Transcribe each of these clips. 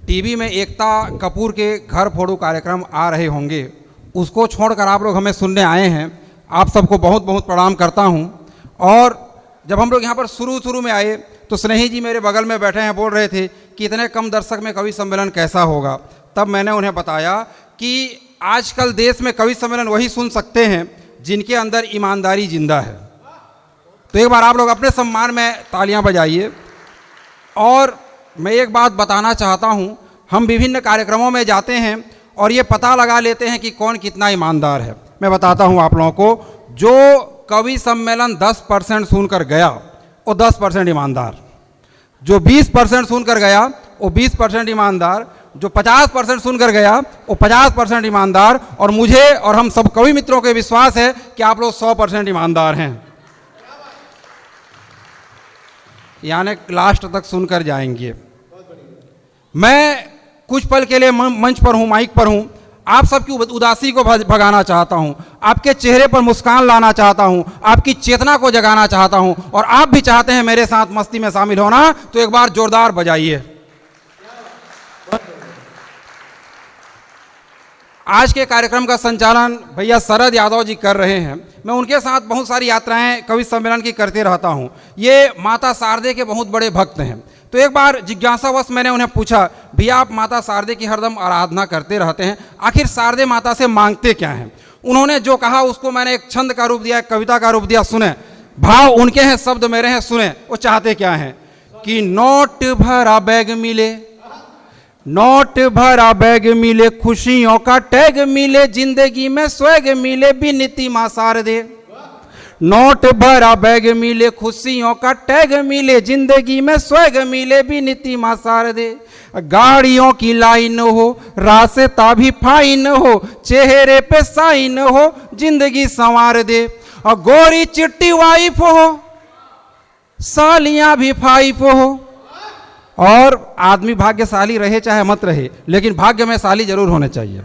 TV में एकता कपूर के घर फोड़ू कार्यक्रम आ रहे होंगे, उसको छोड़कर आप लोग हमें सुनने आए हैं। आप सबको बहुत बहुत प्रणाम करता हूं। और जब हम लोग यहाँ पर शुरू में आए तो स्नेही जी मेरे बगल में बैठे हैं, बोल रहे थे कि इतने कम दर्शक में कवि सम्मेलन कैसा होगा। तब मैंने उन्हें बताया कि आजकल देश में कवि सम्मेलन वही सुन सकते हैं जिनके अंदर ईमानदारी जिंदा है। तो एक बार आप लोग अपने सम्मान में तालियां बजाइए। और मैं एक बात बताना चाहता हूं, हम विभिन्न कार्यक्रमों में जाते हैं और ये पता लगा लेते हैं कि कौन कितना ईमानदार है। मैं बताता हूं आप लोगों को, जो कवि सम्मेलन 10% सुनकर गया वो 10% ईमानदार, जो 20% सुनकर गया वो 20% ईमानदार, जो 50% सुनकर गया वो 50% ईमानदार, और मुझे और हम सब कवि मित्रों के विश्वास है कि आप लोग 100% ईमानदार हैं। यानी लास्ट तक सुनकर जाएंगे। मैं कुछ पल के लिए मंच पर हूं, माइक पर हूं, आप सबकी उदासी को भगाना चाहता हूं, आपके चेहरे पर मुस्कान लाना चाहता हूं, आपकी चेतना को जगाना चाहता हूं, और आप भी चाहते हैं मेरे साथ मस्ती में शामिल होना, तो एक बार जोरदार बजाइए। आज के कार्यक्रम का संचालन भैया शरद यादव जी कर रहे हैं। मैं उनके साथ बहुत सारी यात्राएं कवि सम्मेलन की करते रहता हूं। ये माता शारदे के बहुत बड़े भक्त हैं। तो एक बार जिज्ञासावश मैंने उन्हें पूछा, भैया आप माता शारदे की हरदम आराधना करते रहते हैं, आखिर शारदे माता से मांगते क्या हैं? उन्होंने जो कहा उसको मैंने एक छंद का रूप दिया, एक कविता का रूप दिया। सुने, भाव उनके हैं, शब्द मेरे हैं, सुने वो चाहते क्या हैं कि नोट भरा बैग मिले, नोट भरा बैग मिले, खुशियों का टैग मिले, जिंदगी में स्वैग मिले, बिनती मां शारदे। नोट भरा बैग मिले, खुशियों का टैग मिले, जिंदगी में स्वैग मिले, बिनती मां शारदे। गाड़ियों की लाइन हो, रास्ता भी फाइन हो, चेहरे पे साइन हो, जिंदगी संवार दे। और गोरी चिट्टी वाइफ हो, सालियां भी फाइफ हो। और आदमी भाग्यशाली रहे चाहे मत रहे, लेकिन भाग्य में साली जरूर होने चाहिए।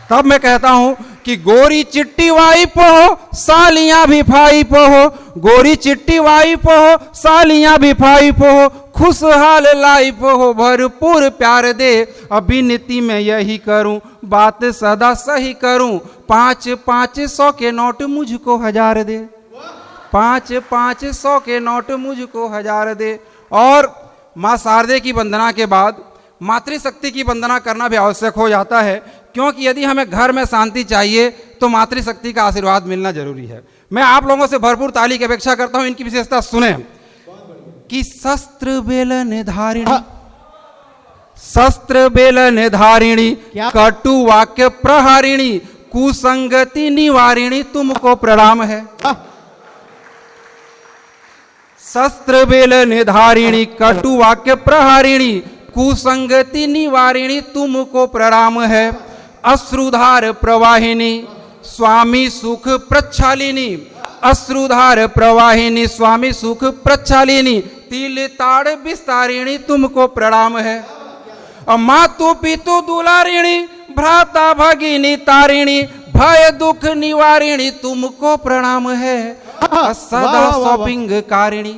तब मैं कहता हूं कि गोरी चिट्टी वाइफ हो, सालियां भी फाइफ हो, गोरी चिट्टी वाइफ हो, सालियां भी फाइफ हो, खुशहाल लाइफ हो, भरपूर प्यार दे। अभिनीति में यही करूं, बात सदा सही करूं, 500 के नोट मुझको 1000 दे, 500 के नोट मुझको 1000 दे। और माँ शारदे की वंदना के बाद मातृशक्ति की वंदना करना भी आवश्यक हो जाता है, क्योंकि यदि हमें घर में शांति चाहिए तो मातृशक्ति का आशीर्वाद मिलना जरूरी है। मैं आप लोगों से भरपूर ताली की अपेक्षा करता हूं। इनकी विशेषता सुने कि शस्त्र बेलन धारिणी, शस्त्र बेलन धारिणी, कटु वाक्य प्रहारिणी, कुसंगति निवारिणी, तुमको प्रणाम है। शस्त्र बेलन धारिणी, कटु वाक्य प्रहारिणी, कुसंगति निवारिणी, तुमको प्रणाम है। अश्रुधार प्रवाहिनी, स्वामी सुख प्रच्छालिनी, अश्रुधार प्रवाहिनी, स्वामी सुख प्रच्छालिनी, तिल ताड़ विस्तारिणी, तुमको प्रणाम है। मातु पितु दुलारिणी, भ्राता भगिनी तारिणी, भय दुख निवारिणी, तुमको प्रणाम है। सदा शॉपिंग कारिणी,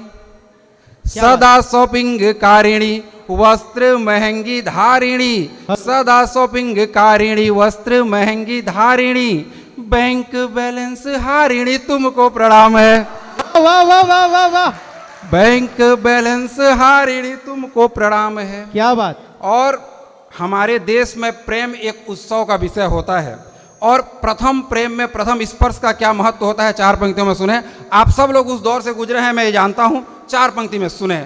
सदा शॉपिंग कारिणी, वस्त्र महंगी धारिणी, सदा शॉपिंग कारिणी, वस्त्र महंगी धारिणी, बैंक बैलेंस हारिणी, तुमको प्रणाम है। वाह वाह वाह वाह वाह, बैंक बैलेंस हारिणी, तुमको प्रणाम है। क्या बात। और हमारे देश में प्रेम एक उत्सव का विषय होता है, और प्रथम प्रेम में प्रथम स्पर्श का क्या महत्व होता है 4 पंक्तियों में सुने। आप सब लोग उस दौर से गुजरे हैं, मैं ये जानता हूं। 4 पंक्ति में सुने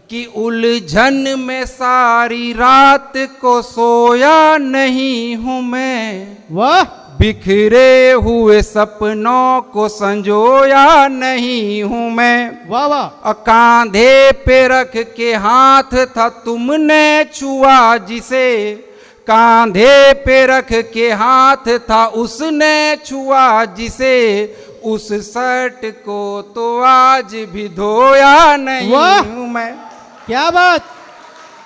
कि उलझन में सारी रात को सोया नहीं हूं मैं, वाह। बिखरे हुए सपनों को संजोया नहीं हूं मैं, वाह वाह। कांधे पे रख के हाथ था तुमने छुआ जिसे, कांधे पे रख के हाथ था उसने छुआ जिसे, उस शर्ट को तो आज भी धोया नहीं हूं मैं। क्या बात।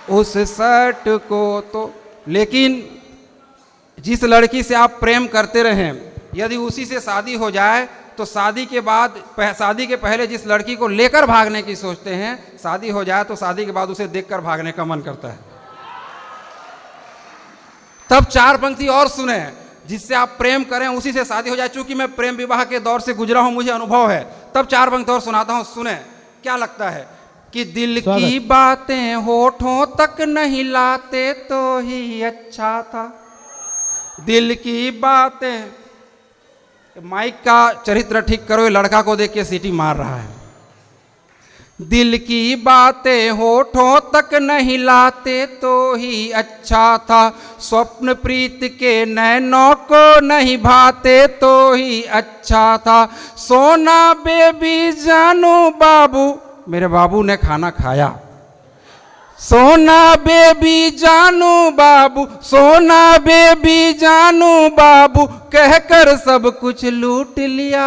उस शर्ट को तो, लेकिन जिस लड़की से आप प्रेम करते रहें, यदि उसी से शादी हो जाए तो शादी के बाद शादी के पहले जिस लड़की को लेकर भागने की सोचते हैं, शादी हो जाए तो शादी के बाद उसे देखकर भागने का मन करता है। तब 4 पंक्ति और सुने, जिससे आप प्रेम करें उसी से शादी हो जाए। चूंकि मैं प्रेम विवाह के दौर से गुजरा हूं, मुझे अनुभव है। तब 4 पंक्ति और सुनाता हूं, सुने क्या लगता है कि दिल की बातें होठों तक नहीं लाते तो ही अच्छा था। दिल की बातें, माइक का चरित्र ठीक करो, ये लड़का को देख के सीटी मार रहा है। दिल की बातें होठों तक नहीं लाते तो ही अच्छा था, स्वप्न प्रीत के नैनों को नहीं भाते तो ही अच्छा था। सोना बेबी जानू बाबू, मेरे बाबू ने खाना खाया। सोना बेबी जानू बाबू, सोना बेबी जानू बाबू, कहकर सब कुछ लूट लिया।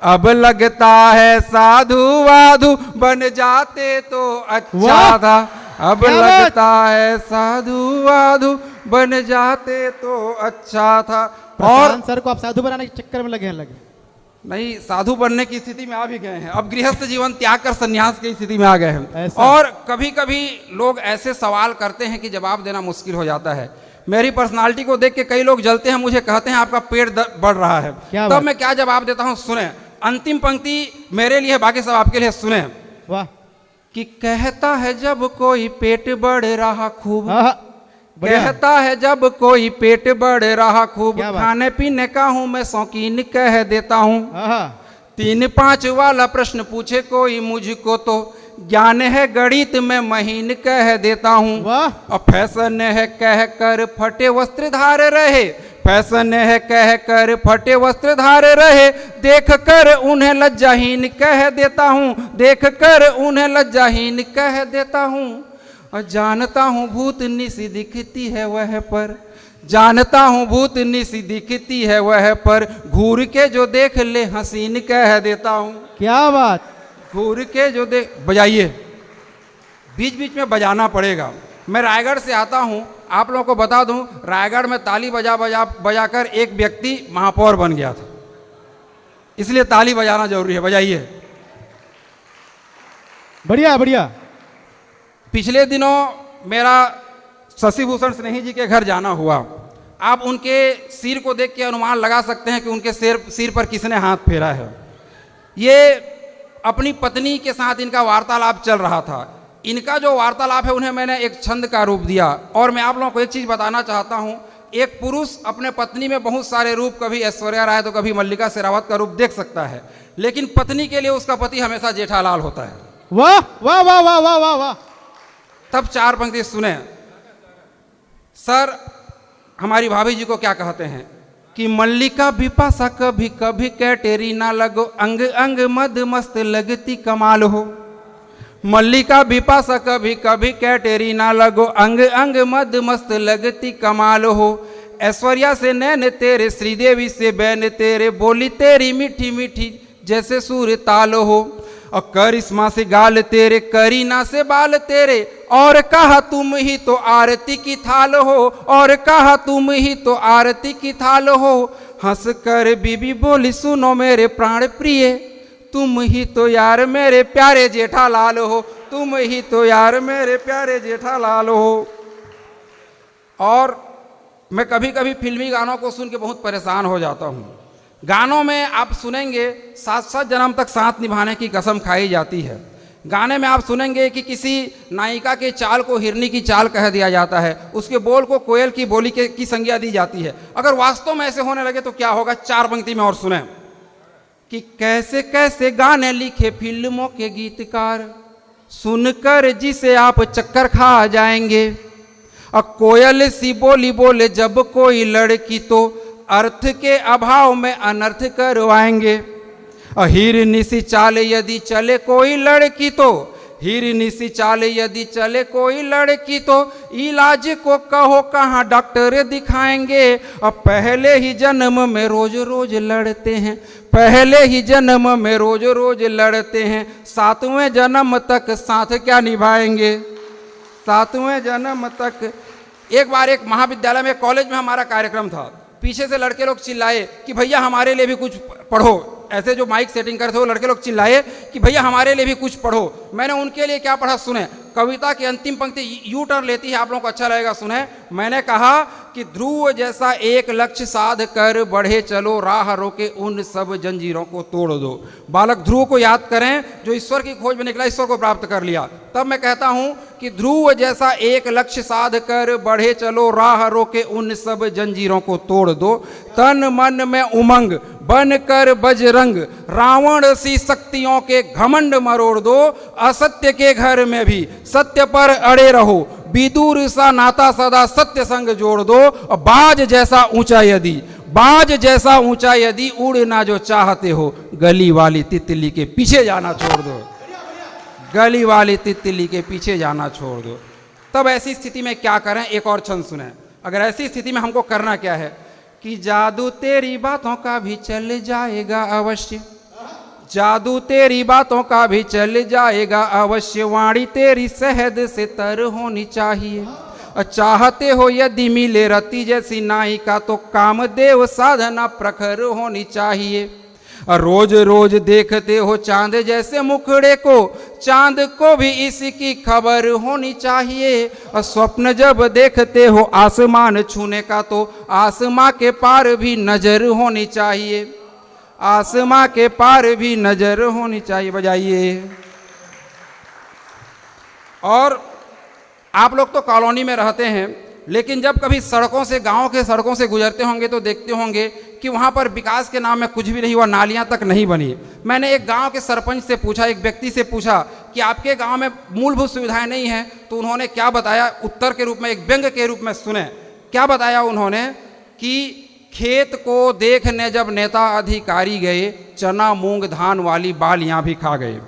अब लगता है साधु वाधु बन जाते तो अच्छा था। अब लगता है साधु वाधु बन जाते तो अच्छा था। और सर को आप साधु बनाने के चक्कर में लगे नहीं, साधु बनने की स्थिति में आ भी गए हैं, अब गृहस्थ जीवन त्याग कर सन्यास की स्थिति में आ गए हैं। और कभी कभी लोग ऐसे सवाल करते हैं कि जवाब देना मुश्किल हो जाता है। मेरी पर्सनालिटी को देख के कई लोग जलते हैं, मुझे कहते हैं आपका पेट बढ़ रहा है। तब मैं क्या जवाब देता हूं, सुने। अंतिम पंक्ति मेरे लिए, बाकी सब आपके लिए, सुने। वाह। कि कहता है जब कोई पेट बढ़ रहा खूब, कहता है जब कोई पेट बढ़ रहा खूब, खाने पीने का हूं मैं शौकीन कह देता हूं। 3-5 वाला प्रश्न पूछे कोई मुझको तो ज्ञान है गणित में महीन कह देता हूं। और फैशन है कह कर फटे वस्त्र धार रहे, फैशन है कह कर फटे वस्त्र धार रहे, देख कर उन्हें लज्जाहीन कह देता हूं, देख कर उन्हें लज्जाहीन कह देता हूं। और जानता हूं भूत निसी दिखती है वह पर, जानता हूं भूत निसी दिखती है वह पर, घूर के जो देख ले हसीन कह देता हूं। क्या बात। घूर के जो देख, बजाइए, बीच बीच में बजाना पड़ेगा। मैं रायगढ़ से आता हूं, आप लोगों को बता दूं, रायगढ़ में ताली बजाकर एक व्यक्ति महापौर बन गया था, इसलिए ताली बजाना जरूरी है। बजाइए। बढ़िया बढ़िया। पिछले दिनों मेरा शशि भूषण स्नेही जी के घर जाना हुआ। आप उनके सिर को देख के अनुमान लगा सकते हैं कि उनके सिर पर किसने हाथ फेरा है। ये अपनी पत्नी के साथ इनका वार्तालाप चल रहा था। इनका जो वार्तालाप है उन्हें मैंने एक छंद का रूप दिया। और मैं आप लोगों को एक चीज़ बताना चाहता हूँ, एक पुरुष अपने पत्नी में बहुत सारे रूप, कभी ऐश्वर्या राय तो कभी मल्लिका शेरावत का रूप देख सकता है, लेकिन पत्नी के लिए उसका पति हमेशा जेठालाल होता है। वाह वाह वाह वाह वाह वाह वाह। तब 4 पंक्ति सुने। सर हमारी भाभी जी को क्या कहते हैं कि मल्लिका बिपाशा कभी कभी कैटेरीना लगो, अंग अंग मद मस्त लगती कमाल हो। मल्लिका बिपाशा कभी कभी कैटेरीना लगो, अंग अंग मद मस्त लगती कमाल हो। ऐश्वर्या से नैन तेरे, श्रीदेवी से बैन तेरे, बोली तेरी मीठी मीठी जैसे सूर ताल हो। और करिश्मा से गाल तेरे, करीना से बाल तेरे, और कहा तुम ही तो आरती की थाल हो, और कहा तुम ही तो आरती की थाल हो। हंस कर बीबी बोली सुनो मेरे प्राण प्रिय, तुम ही तो यार मेरे प्यारे जेठालाल हो, तुम ही तो यार मेरे प्यारे जेठालाल हो। और मैं कभी कभी फिल्मी गानों को सुन के बहुत परेशान हो जाता हूँ। गानों में आप सुनेंगे 7-7 जन्म तक साथ निभाने की कसम खाई जाती है। गाने में आप सुनेंगे कि किसी नायिका के चाल को हिरनी की चाल कह दिया जाता है, उसके बोल को कोयल की बोली की संज्ञा दी जाती है। अगर वास्तव में ऐसे होने लगे तो क्या होगा? 4 पंक्ति में और सुने कि कैसे कैसे गाने लिखे फिल्मों के गीतकार, सुनकर जिसे आप चक्कर खा जाएंगे। और कोयल सी बोली बोले जब कोई लड़की तो अर्थ के अभाव में अनर्थ करवाएंगे। और हिरनी सी चाल यदि चले कोई लड़की तो, हिरनी सी चाल यदि चले कोई लड़की तो, इलाज को कहो कहाँ डॉक्टर दिखाएंगे। और पहले ही जन्म में रोज रोज लड़ते हैं, पहले ही जन्म में रोज रोज लड़ते हैं, 7वें जन्म तक साथ क्या निभाएंगे, 7वें जन्म तक। एक बार एक महाविद्यालय में, कॉलेज में हमारा कार्यक्रम था, पीछे से लड़के लोग चिल्लाए कि भैया हमारे लिए भी कुछ पढ़ो। ऐसे जो माइक सेटिंग करते हो लड़के लोग चिल्लाए कि भैया हमारे लिए भी कुछ पढ़ो। मैंने उनके लिए क्या पढ़ा सुने। कविता की अंतिम पंक्ति यू टर्न लेती है, आप लोगों को अच्छा लगेगा, सुने। मैंने कहा कि ध्रुव जैसा एक लक्ष्य साध कर बढ़े चलो, राह रोके उन सब जंजीरों को तोड़ दो। बालक ध्रुव को याद करें जो ईश्वर की खोज में निकला, ईश्वर को प्राप्त कर लिया। तब मैं कहता हूं कि ध्रुव जैसा एक लक्ष्य साध कर बढ़े चलो, राह रोके उन सब जंजीरों को तोड़ दो। तन मन में उमंग बन कर बजरंग, रावण सी शक्तियों के घमंड मरोड़ दो। असत्य के घर में भी सत्य पर अड़े रहो, विदुर सा नाता सदा सत्य संग जोड़ दो। और बाज जैसा ऊंचा यदि उड़ना जो चाहते हो, गली वाली तितली के पीछे जाना छोड़ दो। गली वाली तितली के पीछे जाना छोड़ दो। तब ऐसी स्थिति में क्या करें, एक और छंद सुने। अगर ऐसी स्थिति में हमको करना क्या है कि जादू तेरी बातों का भी चल जाएगा अवश्य, जादू तेरी बातों का भी चल जाएगा अवश्य, वाणी तेरी शहद से तर होनी चाहिए। चाहते हो यदि मिले रति जैसी नायिका, तो कामदेव साधना प्रखर होनी चाहिए। रोज रोज देखते हो चांद जैसे मुखड़े को, चांद को भी इसकी खबर होनी चाहिए। और स्वप्न जब देखते हो आसमान छूने का, तो आसमां के पार भी नजर होनी चाहिए, आसमां के पार भी नजर होनी चाहिए। बजाइए। और आप लोग तो कॉलोनी में रहते हैं, लेकिन जब कभी सड़कों से, गांव के सड़कों से गुजरते होंगे तो देखते होंगे कि वहाँ पर विकास के नाम में कुछ भी नहीं हुआ, नालियाँ तक नहीं बनी। मैंने एक गांव के सरपंच से पूछा, एक व्यक्ति से पूछा कि आपके गांव में मूलभूत सुविधाएं नहीं हैं, तो उन्होंने क्या बताया उत्तर के रूप में, एक व्यंग के रूप में सुने। क्या बताया उन्होंने कि खेत को देखने जब नेता अधिकारी गए, चना मूंग धान वाली बालियाँ भी खा गए।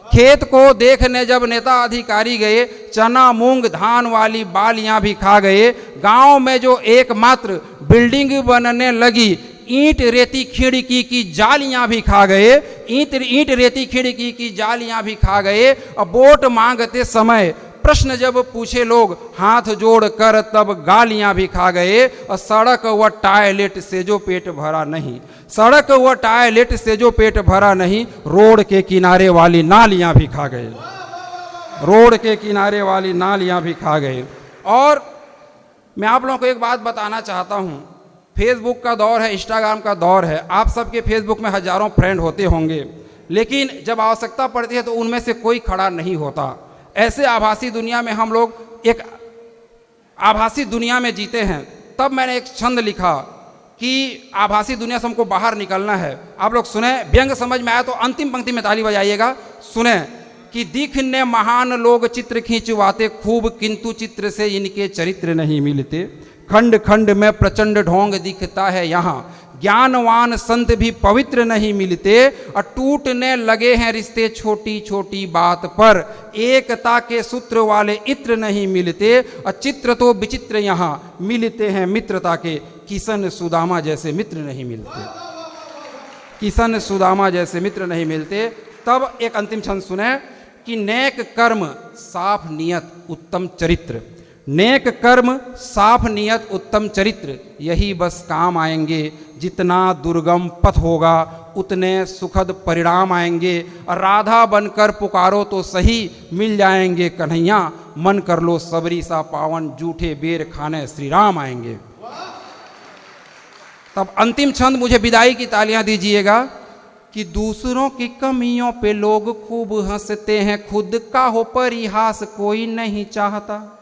खेत को देखने जब नेता अधिकारी गए, चना मूंग धान वाली बालियां भी खा गए। गांव में जो एकमात्र बिल्डिंग बनने लगी, ईंट रेती खिड़की की जालियां भी खा गए, ईंट रेती खिड़की की जालियां भी खा गए। और वोट मांगते समय प्रश्न जब पूछे लोग, हाथ जोड़ कर तब गालियां भी खा गए। और सड़क व टॉयलेट से जो पेट भरा नहीं, सड़क व टॉयलेट से जो पेट भरा नहीं, रोड के किनारे वाली नालियां भी खा गए, रोड के किनारे वाली नालियां भी खा गए। और मैं आप लोगों को एक बात बताना चाहता हूं, फेसबुक का दौर है, इंस्टाग्राम का दौर है, आप सबके फेसबुक में हजारों फ्रेंड होते होंगे, लेकिन जब आवश्यकता पड़ती है तो उनमें से कोई खड़ा नहीं होता। ऐसे आभासी दुनिया में हम लोग एक आभासी दुनिया में जीते हैं। तब मैंने एक छंद लिखा कि आभासी दुनिया से हमको बाहर निकलना है। आप लोग सुने, व्यंग समझ में आया तो अंतिम पंक्ति में ताली बजाइएगा। सुने कि दिखने महान लोग चित्र खींचवाते खूब, किंतु चित्र से इनके चरित्र नहीं मिलते। खंड खंड में प्रचंड ढोंग दिखता है यहाँ, ज्ञानवान संत भी पवित्र नहीं मिलते। और टूटने लगे हैं रिश्ते छोटी छोटी बात पर, एकता के सूत्र वाले इत्र नहीं मिलते। और चित्र तो विचित्र यहाँ मिलते हैं मित्रता के, किशन सुदामा जैसे मित्र नहीं मिलते, किशन सुदामा जैसे मित्र नहीं मिलते। तब एक अंतिम छंद सुने कि नेक कर्म साफ नियत उत्तम चरित्र, नेक कर्म साफ नियत उत्तम चरित्र, यही बस काम आएंगे। जितना दुर्गम पथ होगा उतने सुखद परिणाम आएंगे। और राधा बनकर पुकारो तो सही, मिल जाएंगे कन्हैया, मन कर लो सबरी सा पावन, जूठे बेर खाने श्री राम आएंगे। तब अंतिम छंद मुझे विदाई की तालियां दीजिएगा कि दूसरों की कमियों पे लोग खूब हंसते हैं, खुद का हो परिहास कोई नहीं चाहता।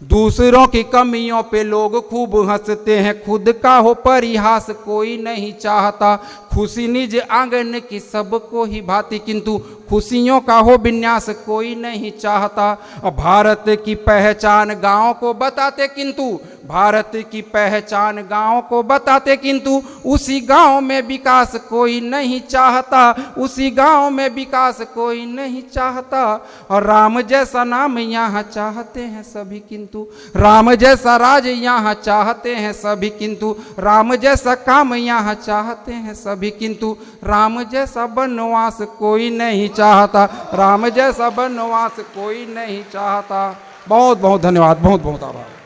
दूसरों की कमियों पे लोग खूब हंसते हैं, खुद का हो परिहास कोई नहीं चाहता। खुशी निज आंगन की सबको ही भांति, किंतु खुशियों का हो विन्यास कोई नहीं चाहता। और भारत की पहचान गांव को बताते, किंतु भारत की पहचान गांव को बताते, किंतु उसी गांव में विकास कोई नहीं चाहता, उसी गांव में विकास कोई नहीं चाहता। और राम जैसा नाम यहाँ चाहते हैं सभी, किंतु राम जैसा राज यहाँ चाहते हैं सभी, किंतु राम जैसा काम यहाँ चाहते हैं सभी, किंतु राम जैसा वनवास कोई नहीं चाहता, राम जैसा वनवास कोई नहीं चाहता। बहुत बहुत धन्यवाद, बहुत बहुत आभार।